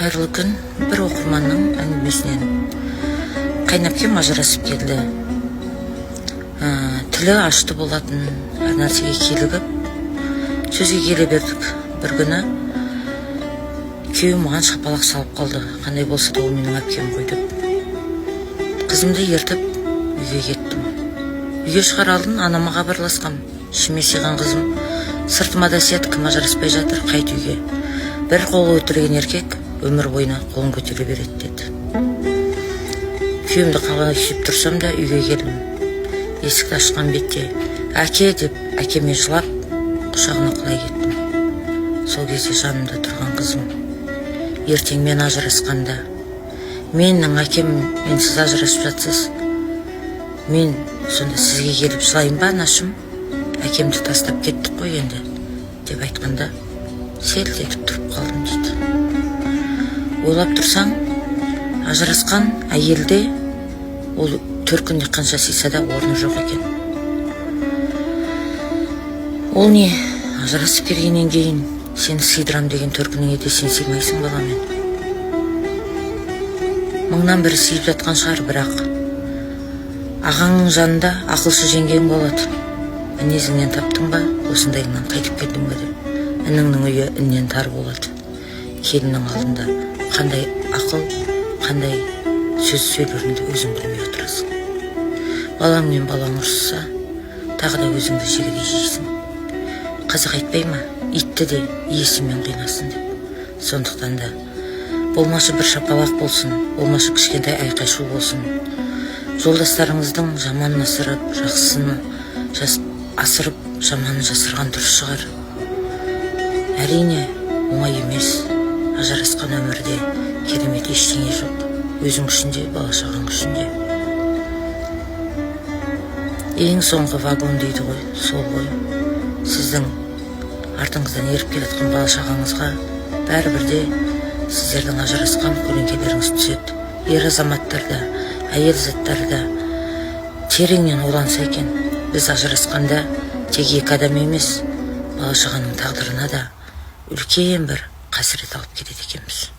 Қайырлы күн. Бір оқырманның әңгімесінен қайнап кем ажырасып келді. Тілі ашты болатын әр нәрсеге келігіп, сөзге келе бердік. Бір күні күйеуім маған шапалақ салып қалды. Қандай болса да ол менің әпкем ғой деп. Қызымды ертіп үйге кеттім. Үйге шығар алдын анама хабарласқам. Ішіме сыйған қызым сыртыма да сет, кім ажыраспай жатыр, қайт үйге. Бір қолы өтірген еркек өмір бойына қолын көтере береді деді. Күйеуімді қалай сүйіп тұрсам да үйге келдім. Есікті ашқан бетте әке деп әкеме жылап құшағына құлай кеттім. Сол кезде жанымда тұрған қызым ертең мен ажырасқанда, менің әкем менсіз ажырасып жатсыз, мен сонда сізге келіп жылайын ба анашым, әкемді тастап кеттік қой енді деп айтқанда селт етіп тұрып қалдым дейді. Ойлап тұрсаң, ажырасқан әйелде ол төркініне қанша сыйса да орны жоқ екен. Ол не, ажырасып келгеннен кейін сені сыйдырам деген төркініңе де сен сыймайсың баламен. Мыңнан бірі сыйып жатқан шығар, бірақ ағаңның жанында ақылшы жеңгең болады. Мінезіңнен таптың ба, осындайыңнан қайтып келдің бе деп. Ініңнің үйі іннен тар болады. Келіннің алдында қандай ақыл, қандай сөз сөйлеріңді өзің білмей отырасың. Балаң мен балаң ұрсыса, тағы да өзіңді жегідей жейсің. Қазақ айтпай ма, итті де иесімен қинасын деп. Сондықтан да болмашы бір шапалақ болсын, болмашы кішкентай айқай-шу болсын. Жолдастарыңыздың жаманын асырып, жақсыны асырып, жаманын жасырған дұрыс шығар. Әрине, оңай емес. Ажырасқан өмірде керемет ештеңе жоқ. Өзің үшін де, бала-шағаң үшін де. Ең соңғы вагон дейді ғой, сол ғой. Сіздің артыңыздан еріп келатқан бала-шағаңызға бәрібірде сіздердің ажырасқан көлеңкелеріңіз түседі. Ер азаматтар да, әйел заттары да тереңнен ойланса екен. Біз ажырасқанда тек екі адам емес, бала-шағаның тағдырына да үлкен бір қасірет алып кетеді екенбіз.